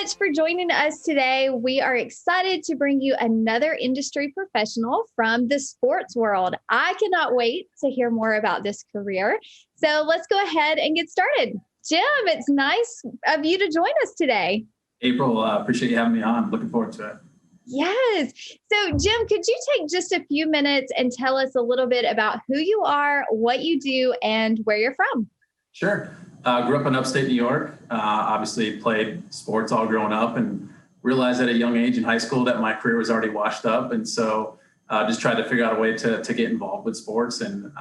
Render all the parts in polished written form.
much for joining us today. We are excited to bring you another industry professional from the sports world. I cannot wait to hear more about this career. So let's go ahead and get started. Jim, it's nice of you to join us today. April, appreciate you having me on. Looking forward to it. Yes. So, Jim, could you take just a few minutes and tell us a little bit about who you are, what you do, and where you're from? Sure. Grew up in upstate New York. Obviously played sports all growing up and realized at a young age in high school that my career was already washed up. And so just tried to figure out a way to get involved with sports and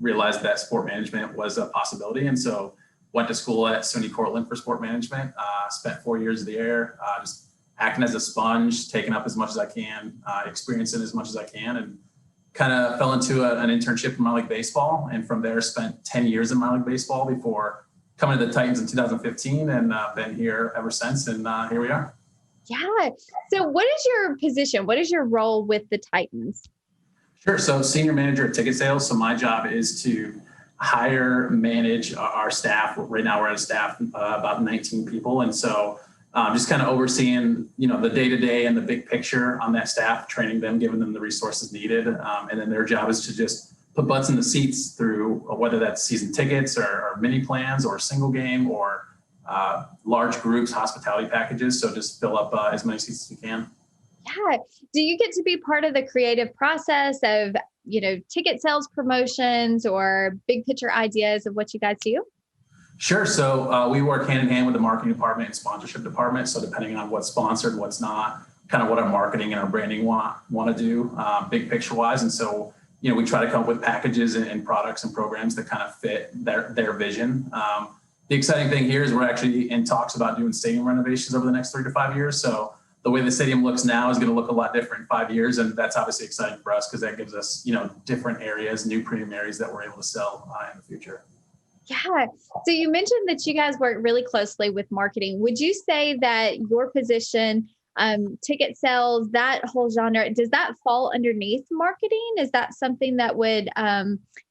realized that sport management was a possibility. And so went to school at SUNY Cortland for sport management, spent 4 years there, just acting as a sponge, taking up as much as I can, experiencing as much as I can, and kind of fell into an internship in minor league baseball. And from there spent 10 years in minor league baseball before coming to the Titans in 2015, and been here ever since. And here we are. Yeah. So what is your position? What is your role with the Titans? Sure. So senior manager at ticket sales. So my job is to hire, manage our staff. Right now we're at a staff about 19 people. And so just kind of overseeing, the day-to-day and the big picture on that staff, training them, giving them the resources needed. And then their job is to just put butts in the seats through whether that's season tickets or mini plans or single game or large groups, hospitality packages. So just fill up as many seats as we can. Yeah. Do you get to be part of the creative process of, ticket sales promotions or big picture ideas of what you guys do? Sure. So we work hand in hand with the marketing department and sponsorship department. So depending on what's sponsored, what's not, kind of what our marketing and our branding want to do, big picture wise. And so, we try to come up with packages and products and programs that kind of fit their vision. The exciting thing here is we're actually in talks about doing stadium renovations over the next 3 to 5 years. So the way the stadium looks now is going to look a lot different in 5 years. And that's obviously exciting for us because that gives us, different areas, new premium areas that we're able to sell in the future. Yeah. So you mentioned that you guys work really closely with marketing. Would you say that your position, ticket sales, that whole genre, does that fall underneath marketing? Is that something that would,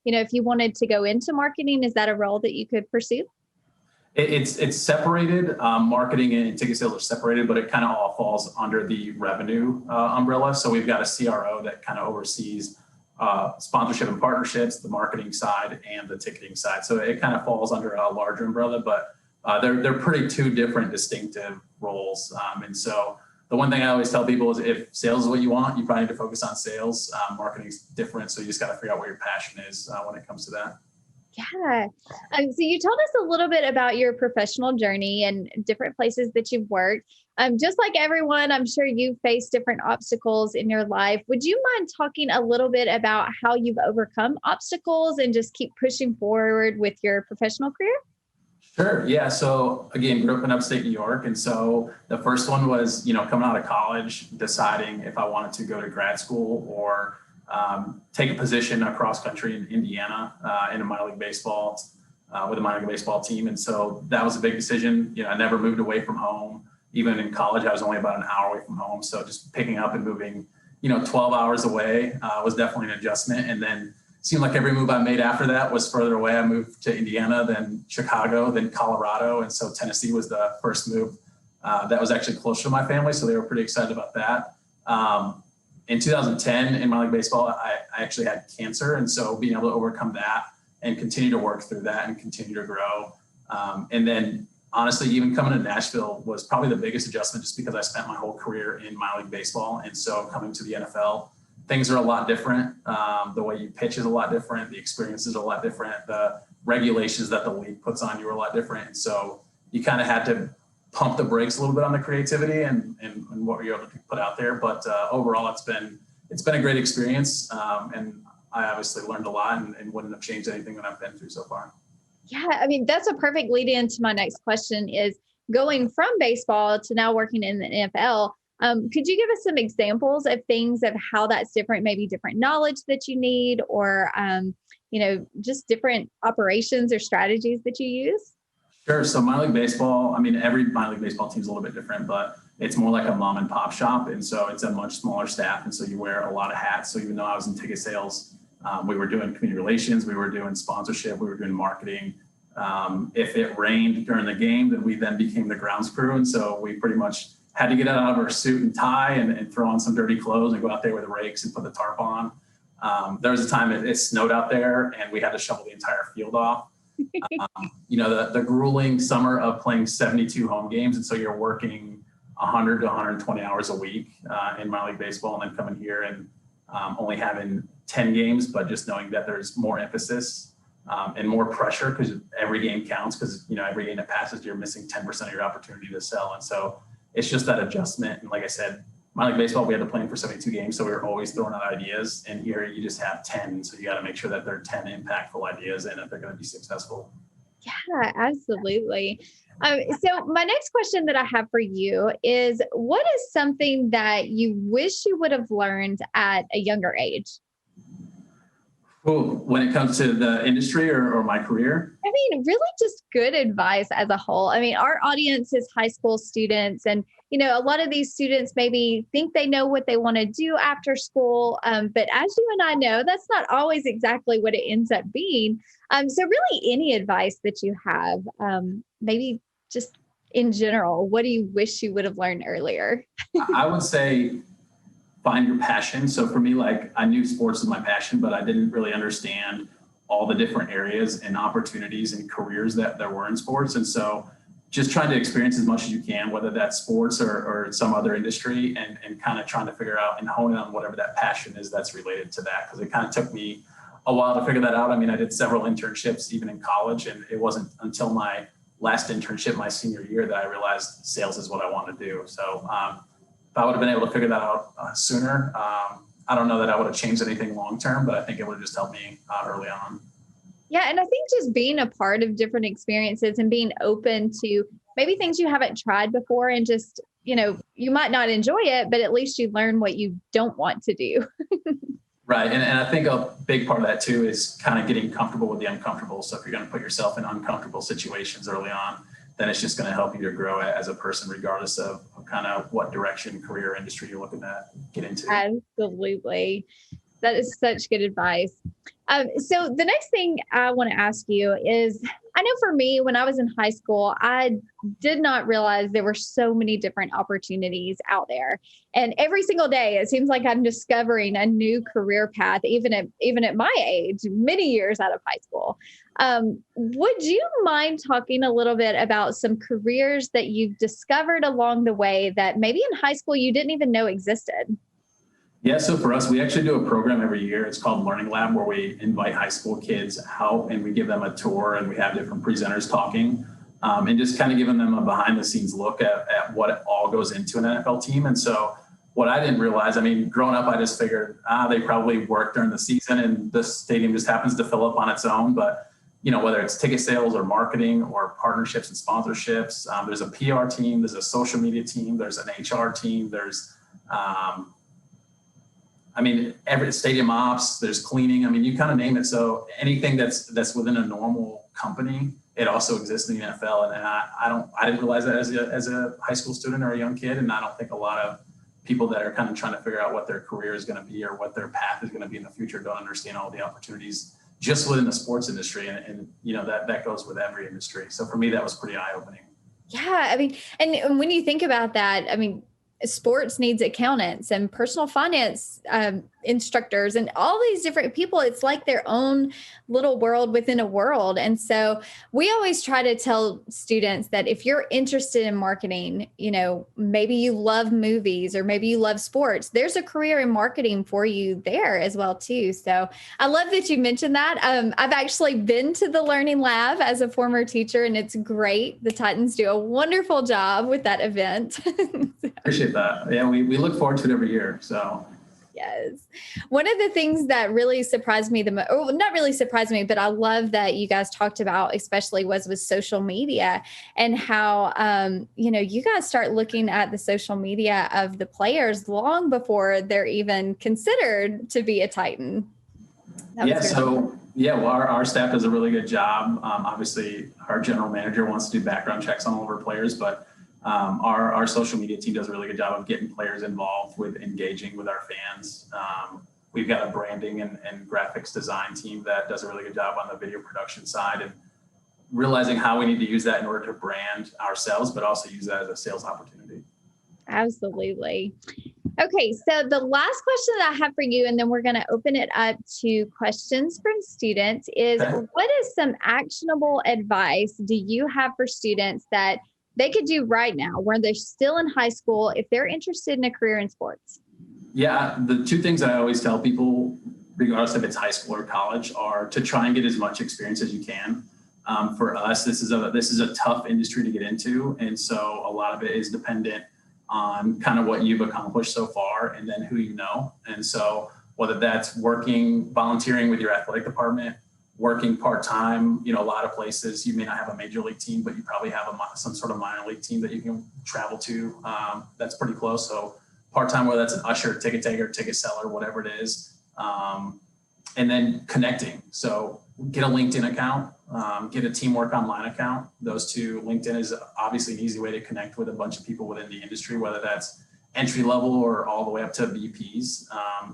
if you wanted to go into marketing, is that a role that you could pursue? It's separated. Marketing and ticket sales are separated, but it kind of all falls under the revenue umbrella. So we've got a CRO that kind of oversees sponsorship and partnerships, the marketing side and the ticketing side. So it kind of falls under a larger umbrella, but they're pretty two different distinctive roles. And so the one thing I always tell people is if sales is what you want, you probably need to focus on sales. Marketing is different. So you just got to figure out what your passion is when it comes to that. Yeah. So you told us a little bit about your professional journey and different places that you've worked. Just like everyone, I'm sure you've faced different obstacles in your life. Would you mind talking a little bit about how you've overcome obstacles and just keep pushing forward with your professional career? Sure. Yeah. So again, grew up in upstate New York. And so the first one was, coming out of college, deciding if I wanted to go to grad school or take a position across country in Indiana in a minor league baseball with a minor league baseball team. And so that was a big decision. I never moved away from home. Even in college, I was only about an hour away from home. So just picking up and moving, 12 hours away was definitely an adjustment. And then seemed like every move I made after that was further away. I moved to Indiana, then Chicago, then Colorado. And so Tennessee was the first move that was actually close to my family. So they were pretty excited about that. In 2010, in minor league baseball, I actually had cancer. And so being able to overcome that and continue to work through that and continue to grow. And then honestly, even coming to Nashville was probably the biggest adjustment just because I spent my whole career in minor league baseball. And so coming to the NFL, things are a lot different. The way you pitch is a lot different. The experiences are a lot different. The regulations that the league puts on you are a lot different. And so you kind of had to pump the brakes a little bit on the creativity and what you're able to put out there. But overall, it's been a great experience. And I obviously learned a lot and wouldn't have changed anything that I've been through so far. Yeah, I mean, that's a perfect lead into my next question is going from baseball to now working in the NFL. Could you give us some examples of things of how that's different, maybe different knowledge that you need or, just different operations or strategies that you use? Sure. So minor league baseball, every minor league baseball team is a little bit different, but it's more like a mom and pop shop. And so it's a much smaller staff. And so you wear a lot of hats. So even though I was in ticket sales, we were doing community relations, we were doing sponsorship, we were doing marketing, If it rained during the game, then we then became the grounds crew. And so we pretty much had to get out of our suit and tie and throw on some dirty clothes and go out there with the rakes and put the tarp on. There was a time it snowed out there and we had to shovel the entire field off. The grueling summer of playing 72 home games. And so you're working 100 to 120 hours a week in minor league baseball, and then coming here and only having 10 games, but just knowing that there's more emphasis and more pressure because every game counts, because every game that passes, you're missing 10% of your opportunity to sell. And so it's just that adjustment. And like I said, minor league baseball, we had to plan for 72 games, so we were always throwing out ideas. And here you just have 10, so you got to make sure that they're 10 impactful ideas and that they're going to be successful. Yeah, absolutely. So my next question that I have for you is, what is something that you wish you would have learned at a younger age? Well, when it comes to the industry or my career? I mean, really just good advice as a whole. I mean, our audience is high school students, and, a lot of these students maybe think they know what they want to do after school. But as you and I know, that's not always exactly what it ends up being. So really any advice that you have, maybe just in general, what do you wish you would have learned earlier? I would say find your passion. So for me, like, I knew sports was my passion, but I didn't really understand all the different areas and opportunities and careers that there were in sports. And so just trying to experience as much as you can, whether that's sports or some other industry, and kind of trying to figure out and hone in on whatever that passion is that's related to that. Because it kind of took me a while to figure that out. I mean, I did several internships even in college, and it wasn't until my last internship, my senior year, that I realized sales is what I want to do. So if I would have been able to figure that out sooner, I don't know that I would have changed anything long-term, but I think it would have just helped me early on. Yeah. And I think just being a part of different experiences and being open to maybe things you haven't tried before, and just, you might not enjoy it, but at least you learn what you don't want to do. Right. And I think a big part of that too is kind of getting comfortable with the uncomfortable. So if you're going to put yourself in uncomfortable situations early on, then it's just going to help you to grow as a person, regardless of kind of what direction, career, industry you're looking to get into. Absolutely. That is such good advice. So the next thing I want to ask you is, I know for me, when I was in high school, I did not realize there were so many different opportunities out there. And every single day, it seems like I'm discovering a new career path, even at my age, many years out of high school. Would you mind talking a little bit about some careers that you've discovered along the way that maybe in high school you didn't even know existed? Yeah, so for us, we actually do a program every year. It's called Learning Lab, where we invite high school kids out and we give them a tour, and we have different presenters talking, and just kind of giving them a behind the scenes look at what all goes into an NFL team. And so what I didn't realize, I mean, growing up, I just figured, they probably work during the season and the stadium just happens to fill up on its own. But, whether it's ticket sales or marketing or partnerships and sponsorships, there's a PR team, there's a social media team, there's an HR team, there's, every stadium ops, there's cleaning. I mean, you kind of name it. So anything that's within a normal company, it also exists in the NFL. And I didn't realize that as a high school student or a young kid. And I don't think a lot of people that are kind of trying to figure out what their career is going to be or what their path is going to be in the future don't understand all the opportunities just within the sports industry. And that goes with every industry. So for me, that was pretty eye-opening. Yeah. I mean, and when you think about that, I mean, sports needs accountants and personal finance instructors and all these different people. It's like their own little world within a world. And so we always try to tell students that if you're interested in marketing, maybe you love movies or maybe you love sports, there's a career in marketing for you there as well too. So I love that you mentioned that. I've actually been to the Learning Lab as a former teacher, and it's great. The Titans do a wonderful job with that event. Appreciate that. Yeah, we look forward to it every year. So yes. One of the things that really surprised me or not really surprised me, but I love that you guys talked about, especially was with social media and how, you guys start looking at the social media of the players long before they're even considered to be a Titan. Well, our staff does a really good job. Obviously, our general manager wants to do background checks on all of our players, but our social media team does a really good job of getting players involved with engaging with our fans. We've got a branding and graphics design team that does a really good job on the video production side. And realizing how we need to use that in order to brand ourselves, but also use that as a sales opportunity. Absolutely. Okay, so the last question that I have for you, and then we're going to open it up to questions from students, is Okay. what is some actionable advice do you have for students that they could do right now where they're still in high school if they're interested in a career in sports? Yeah, the two things that I always tell people, regardless if it's high school or college, are to try and get as much experience as you can. For us, this is a tough industry to get into, and so a lot of it is dependent on kind of what you've accomplished so far, and then who you know. And so whether that's volunteering with your athletic department, working part-time, a lot of places you may not have a major league team, but you probably have some sort of minor league team that you can travel to. That's pretty close. So part-time, whether that's an usher, ticket taker, ticket seller, whatever it is. And then connecting. So get a LinkedIn account, get a Teamwork Online account. Those two, LinkedIn is obviously an easy way to connect with a bunch of people within the industry, whether that's entry level or all the way up to VPs.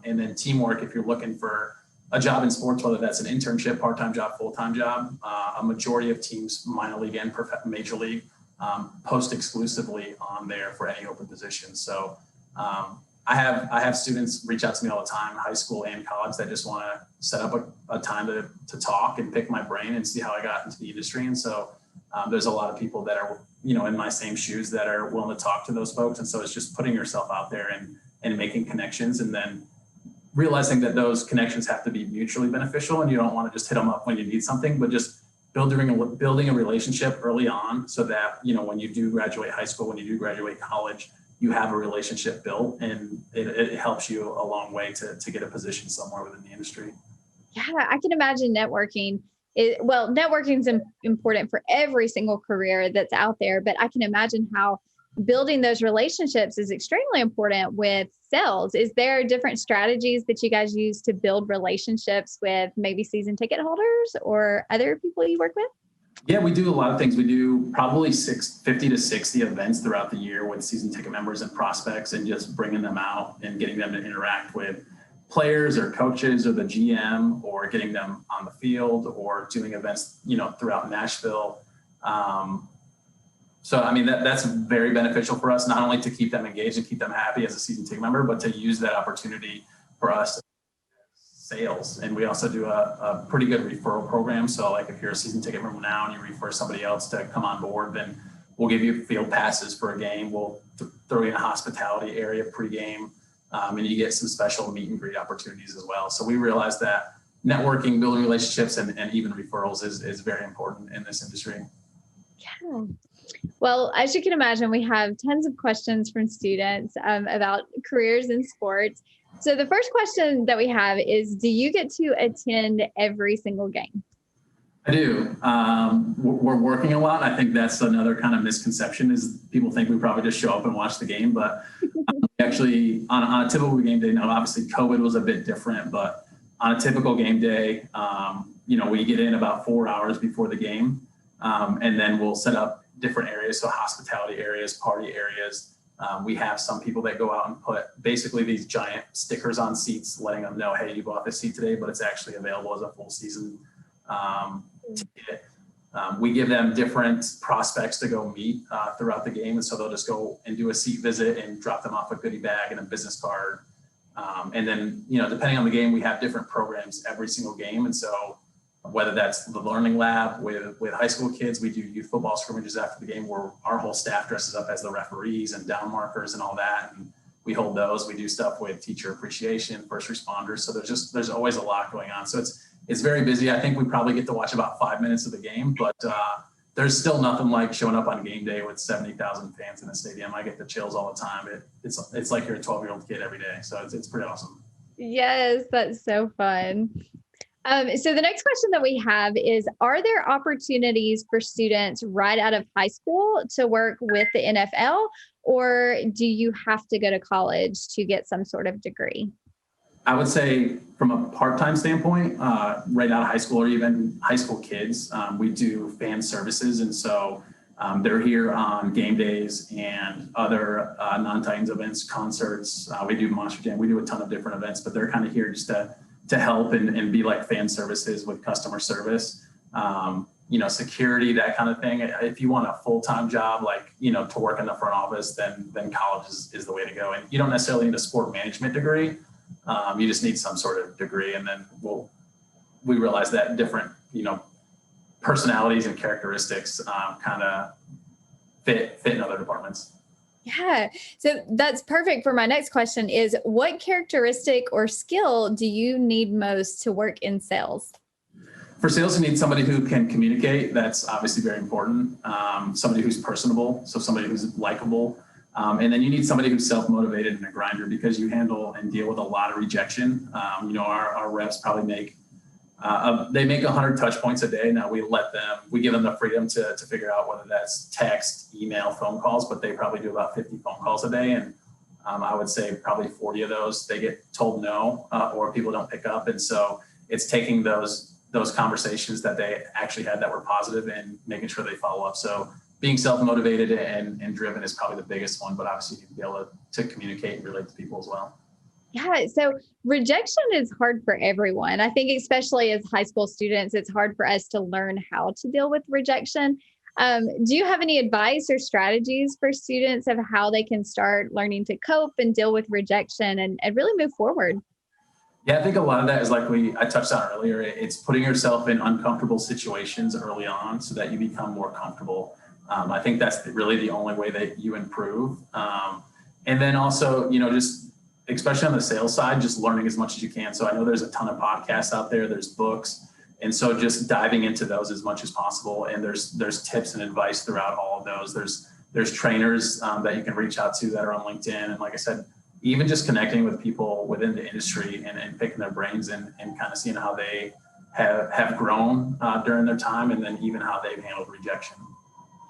And then Teamwork, if you're looking for a job in sports, whether that's an internship, part-time job, full-time job, a majority of teams, minor league and major league, post exclusively on there for any open positions. So I have students reach out to me all the time, high school and college, that just want to set up a time to talk and pick my brain and see how I got into the industry. And so there's a lot of people that are, in my same shoes that are willing to talk to those folks. And so it's just putting yourself out there and making connections, and then realizing that those connections have to be mutually beneficial, and you don't want to just hit them up when you need something, but just building a relationship early on so that, when you do graduate high school, when you do graduate college, you have a relationship built, and it helps you a long way to get a position somewhere within the industry. Yeah, I can imagine networking. Networking is important for every single career that's out there, but I can imagine how building those relationships is extremely important with sales. Is there different strategies that you guys use to build relationships with maybe season ticket holders or other people you work with? Yeah, we do a lot of things. We do probably 50 to 60 events throughout the year with season ticket members and prospects, and just bringing them out and getting them to interact with players or coaches or the GM, or getting them on the field, or doing events, throughout Nashville. So, I mean, that's very beneficial for us, not only to keep them engaged and keep them happy as a season ticket member, but to use that opportunity for us sales. And we also do a pretty good referral program. So like if you're a season ticket member now and you refer somebody else to come on board, then we'll give you field passes for a game. We'll throw you in a hospitality area pregame, and you get some special meet and greet opportunities as well. So we realize that networking, building relationships, and even referrals is very important in this industry. Yeah. Well, as you can imagine, we have tons of questions from students about careers in sports. So the first question that we have is, do you get to attend every single game? I do. We're working a lot. I think that's another kind of misconception, is people think we probably just show up and watch the game. But actually, on a typical game day, now obviously COVID was a bit different, but on a typical game day, we get in about 4 hours before the game, and then we'll set up different areas, so hospitality areas, party areas. We have some people that go out and put basically these giant stickers on seats, letting them know, hey, you bought this seat today, but it's actually available as a full season ticket. We give them different prospects to go meet throughout the game. And so they'll just go and do a seat visit and drop them off a goodie bag and a business card. And then, depending on the game, we have different programs every single game. And so whether that's the learning lab with high school kids, we do youth football scrimmages after the game where our whole staff dresses up as the referees and down markers and all that. And we hold those. We do stuff with teacher appreciation, first responders. So there's always a lot going on. So it's very busy. I think we probably get to watch about 5 minutes of the game, but there's still nothing like showing up on game day with 70,000 fans in the stadium. I get the chills all the time. It's like you're a 12-year-old kid every day. So it's pretty awesome. Yes, that's so fun. So the next question that we have is, are there opportunities for students right out of high school to work with the NFL, or do you have to go to college to get some sort of degree? I would say from a part-time standpoint, right out of high school or even high school kids, we do fan services. And so they're here on game days and other non-Titans events, concerts. We do Monster Jam. We do a ton of different events, but they're kind of here just to help and be like fan services with customer service. security, that kind of thing. If you want a full-time job, like, to work in the front office, then college is the way to go. And you don't necessarily need a sport management degree. You just need some sort of degree. And then we realize that different, personalities and characteristics kind of fit in other departments. Yeah. So that's perfect for my next question is what characteristic or skill do you need most to work in sales? For sales, you need somebody who can communicate. That's obviously very important. Somebody who's personable, so somebody who's likable. And then you need somebody who's self-motivated and a grinder because you handle and deal with a lot of rejection. Our reps probably make 100 touch points a day. Now we give them the freedom to figure out whether that's text, email, phone calls, but they probably do about 50 phone calls a day. And I would say probably 40 of those, they get told no, or people don't pick up. And so it's taking those conversations that they actually had that were positive and making sure they follow up. So being self-motivated and driven is probably the biggest one, but obviously you need to be able to communicate and relate to people as well. Yeah. So rejection is hard for everyone. I think, especially as high school students, it's hard for us to learn how to deal with rejection. Do you have any advice or strategies for students of how they can start learning to cope and deal with rejection and really move forward? Yeah, I think a lot of that is like I touched on earlier. It's putting yourself in uncomfortable situations early on so that you become more comfortable. I think that's really the only way that you improve. And then also, just especially on the sales side, just learning as much as you can. So I know there's a ton of podcasts out there, there's books. And so just diving into those as much as possible. And there's tips and advice throughout all of those. There's trainers that you can reach out to that are on LinkedIn. And like I said, even just connecting with people within the industry and picking their brains and kind of seeing how they have grown during their time and then even how they've handled rejection.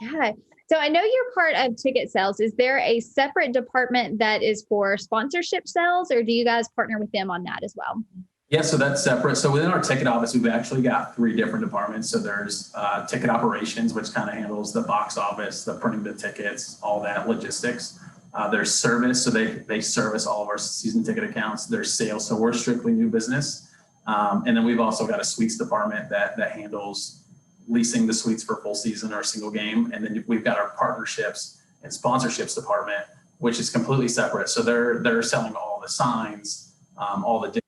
Yeah. So I know you're part of ticket sales. Is there a separate department that is for sponsorship sales, or do you guys partner with them on that as well? Yeah, so that's separate. So within our ticket office, we've actually got 3 different departments. So there's ticket operations, which kind of handles the box office, the printing the tickets, all that logistics. There's service, so they service all of our season ticket accounts. There's sales, so we're strictly new business. And then we've also got a suites department that handles leasing the suites for full season or a single game. And then we've got our partnerships and sponsorships department, which is completely separate. So they're selling all the signs, all the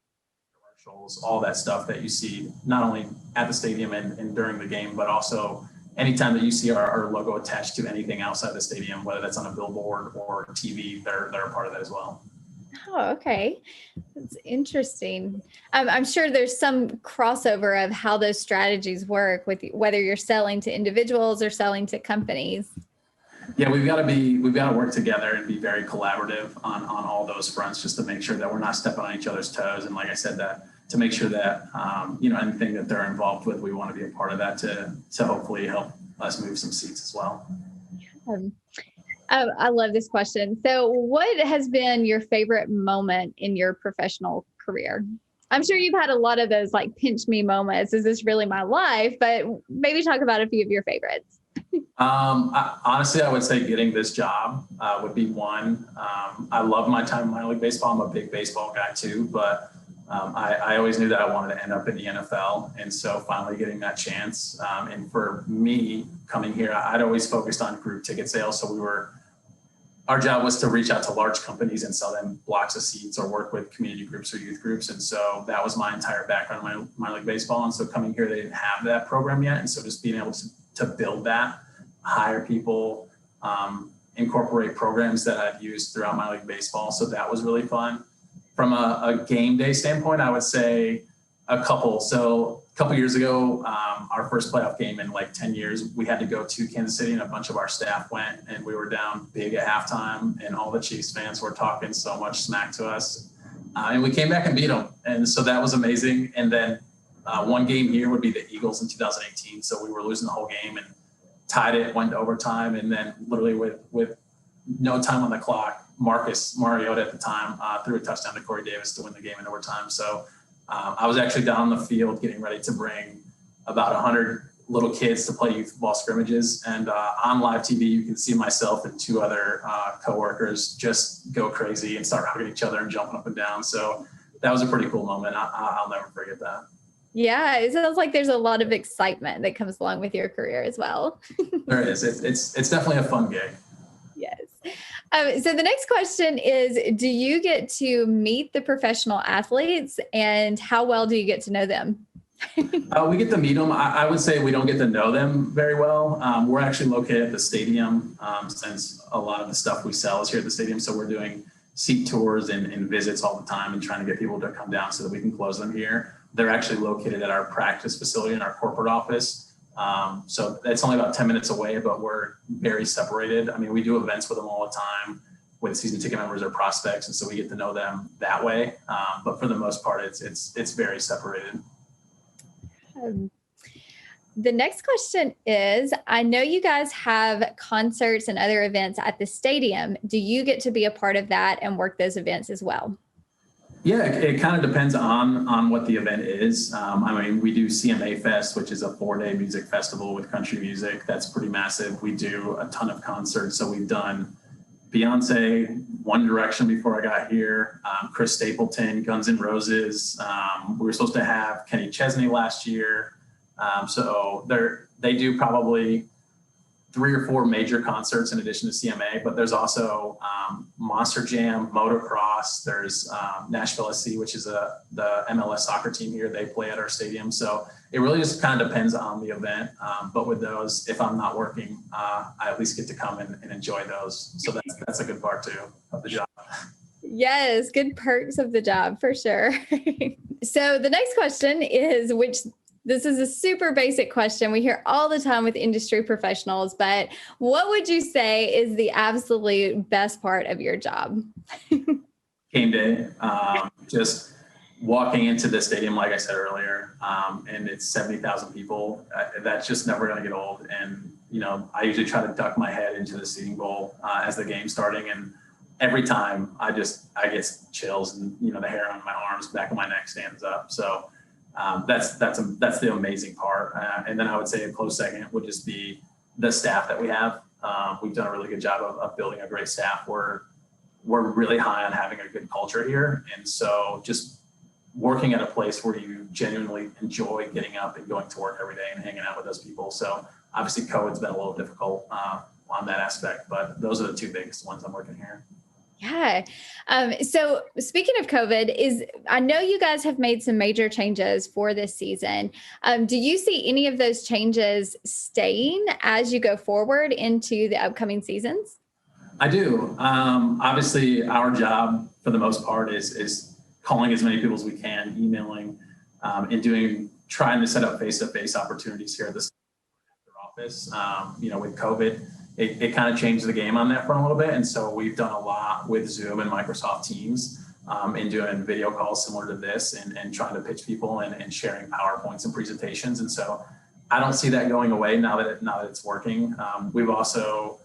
commercials, all that stuff that you see not only at the stadium and during the game, but also anytime that you see our logo attached to anything outside the stadium, whether that's on a billboard or TV, they're a part of that as well. Oh, okay. That's interesting. I'm sure there's some crossover of how those strategies work with whether you're selling to individuals or selling to companies. Yeah, we've got to work together and be very collaborative on all those fronts just to make sure that we're not stepping on each other's toes. And like I said, that to make sure that, anything that they're involved with, we want to be a part of that to hopefully help us move some seats as well. I love this question. So what has been your favorite moment in your professional career? I'm sure you've had a lot of those like pinch me moments. Is this really my life? But maybe talk about a few of your favorites. Honestly, I would say getting this job would be one. I love my time in minor league baseball. I'm a big baseball guy too, but I always knew that I wanted to end up in the NFL. And so finally getting that chance. And for me coming here, I'd always focused on group ticket sales. So our job was to reach out to large companies and sell them blocks of seats or work with community groups or youth groups. And so that was my entire background in minor league baseball. And so coming here, they didn't have that program yet. And so just being able to build that, hire people, incorporate programs that I've used throughout minor league baseball. So that was really fun. From a game day standpoint, I would say a couple. So a couple years ago, our first playoff game in like 10 years, we had to go to Kansas City and a bunch of our staff went and we were down big at halftime and all the Chiefs fans were talking so much smack to us. And we came back and beat them. And so that was amazing. And then one game here would be the Eagles in 2018. So we were losing the whole game and tied it, went to overtime. And then literally with no time on the clock, Marcus Mariota at the time threw a touchdown to Corey Davis to win the game in overtime. So I was actually down on the field getting ready to bring about 100 little kids to play youth football scrimmages. And on live TV, you can see myself and 2 other coworkers just go crazy and start hugging each other and jumping up and down. So that was a pretty cool moment. I'll never forget that. Yeah, it sounds like there's a lot of excitement that comes along with your career as well. There is. It's definitely a fun gig. Yes. So the next question is, do you get to meet the professional athletes and how well do you get to know them? We get to meet them. I would say we don't get to know them very well. We're actually located at the stadium since a lot of the stuff we sell is here at the stadium. So we're doing seat tours and visits all the time and trying to get people to come down so that we can close them here. They're actually located at our practice facility in our corporate office. So it's only about 10 minutes away, but we're very separated. I mean, we do events with them all the time with season ticket members or prospects. And so we get to know them that way. But for the most part, it's very separated. The next question is, I know you guys have concerts and other events at the stadium. Do you get to be a part of that and work those events as well? Yeah, it kind of depends on what the event is. I mean, we do CMA Fest, which is a 4-day music festival with country music. That's pretty massive. We do a ton of concerts. So we've done Beyonce, One Direction before I got here, Chris Stapleton, Guns N' Roses. We were supposed to have Kenny Chesney last year. So they do probably 3 or 4 major concerts in addition to CMA, but there's also Monster Jam, motocross. There's Nashville SC, which is the MLS soccer team here. They play at our stadium. So it really just kind of depends on the event. But with those, if I'm not working, I at least get to come and enjoy those. So that's a good part too of the job. Yes, good perks of the job for sure. So the next question is, this is a super basic question we hear all the time with industry professionals, but what would you say is the absolute best part of your job? Game day, just walking into the stadium, like I said earlier, and it's 70,000 people. That's just never going to get old. And, you know, I usually try to duck my head into the seating bowl as the game's starting. And every time I get chills and, you know, the hair on my arms, back of my neck stands up. So that's the amazing part. And then I would say a close second would just be the staff that we have. We've done a really good job of building a great staff. We're really high on having a good culture here. And so just working at a place where you genuinely enjoy getting up and going to work every day and hanging out with those people. So obviously COVID's been a little difficult on that aspect, but those are the 2 biggest ones I'm working here. Yeah. So speaking of COVID, I know you guys have made some major changes for this season. Do you see any of those changes staying as you go forward into the upcoming seasons? I do. Obviously, our job for the most part is calling as many people as we can, emailing, and trying to set up face-to-face opportunities here at the office. You know, with COVID, it kind of changed the game on that front a little bit. And so we've done a lot with Zoom and Microsoft Teams and doing video calls similar to this and trying to pitch people and sharing PowerPoints and presentations. And so I don't see that going away now that it's working. We've also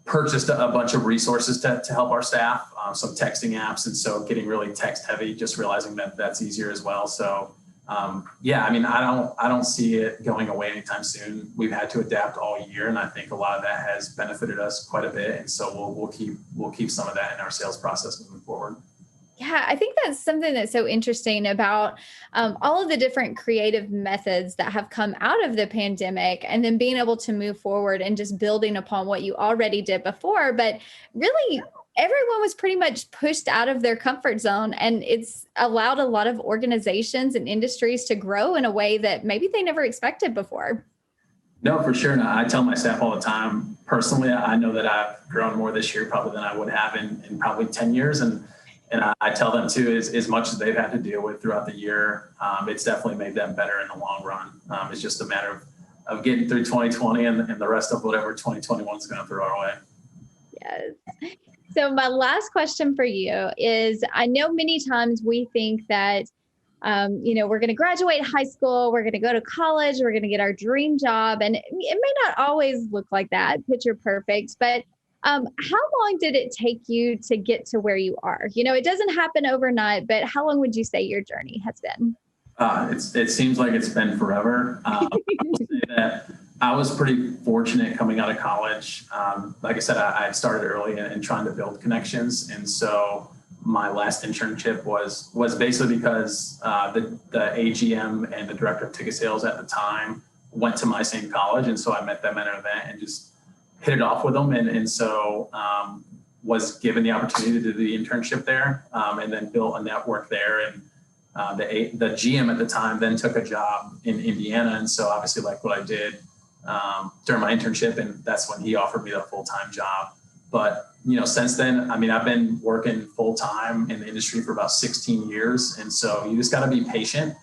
purchased a bunch of resources to help our staff, some texting apps. And so getting really text heavy, just realizing that that's easier as well. So yeah, I mean, I don't see it going away anytime soon. We've had to adapt all year, and I think a lot of that has benefited us quite a bit. And so we'll keep some of that in our sales process moving forward. Yeah, I think that's something that's so interesting about all of the different creative methods that have come out of the pandemic, and then being able to move forward and just building upon what you already did before. But really, everyone was pretty much pushed out of their comfort zone, and it's allowed a lot of organizations and industries to grow in a way that maybe they never expected before. No, for sure. No, I tell my staff all the time, personally, I know that I've grown more this year probably than I would have in probably 10 years. And I tell them too, as much as they've had to deal with throughout the year, it's definitely made them better in the long run. It's just a matter of getting through 2020 and the rest of whatever 2021 is going to throw our way. Yes. So my last question for you is, I know many times we think that, we're going to graduate high school, we're going to go to college, we're going to get our dream job. And it may not always look like that, picture perfect, but how long did it take you to get to where you are? You know, it doesn't happen overnight, but how long would you say your journey has been? It seems like it's been forever. I would say that I was pretty fortunate coming out of college. Like I said, I started early and trying to build connections. And so my last internship was basically because the AGM and the director of ticket sales at the time went to my same college. And so I met them at an event and just hit it off with them. And so was given the opportunity to do the internship there, and then built a network there. And the GM at the time then took a job in Indiana. And so obviously like what I did during my internship, and that's when he offered me the full-time job. But, since then, I mean, I've been working full-time in the industry for about 16 years. And so you just got to be patient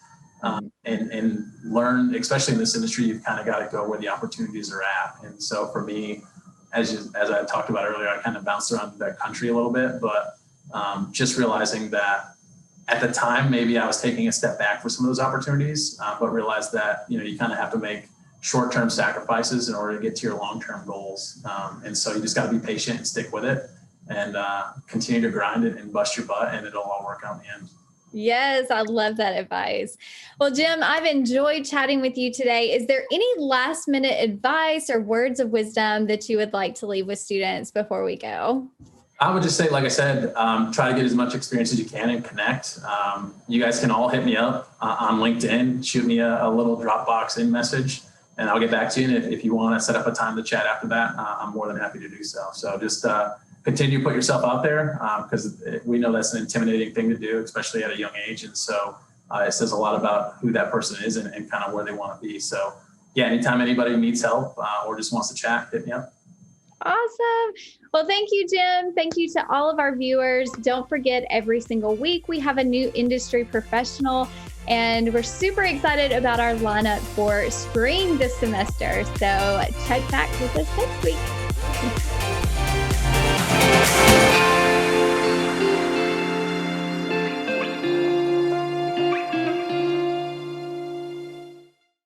and learn, especially in this industry, you've kind of got to go where the opportunities are at. And so for me, as I talked about earlier, I kind of bounced around the country a little bit, but just realizing that at the time, maybe I was taking a step back for some of those opportunities, but realized that, you kind of have to make short-term sacrifices in order to get to your long-term goals. And so you just got to be patient and stick with it and continue to grind it and bust your butt, and it'll all work out in the end. Yes, I love that advice. Well, Jim, I've enjoyed chatting with you today. Is there any last minute advice or words of wisdom that you would like to leave with students before we go? I would just say, like I said, try to get as much experience as you can and connect. You guys can all hit me up on LinkedIn, shoot me a little Dropbox in message, and I'll get back to you. And if you want to set up a time to chat after that, I'm more than happy to do so. So just continue to put yourself out there, because we know that's an intimidating thing to do, especially at a young age. And so it says a lot about who that person is and kind of where they want to be. So yeah, anytime anybody needs help or just wants to chat, hit me up. Awesome. Well, thank you, Jim. Thank you to all of our viewers. Don't forget, every single week we have a new industry professional, and we're super excited about our lineup for spring this semester. So check back with us next week.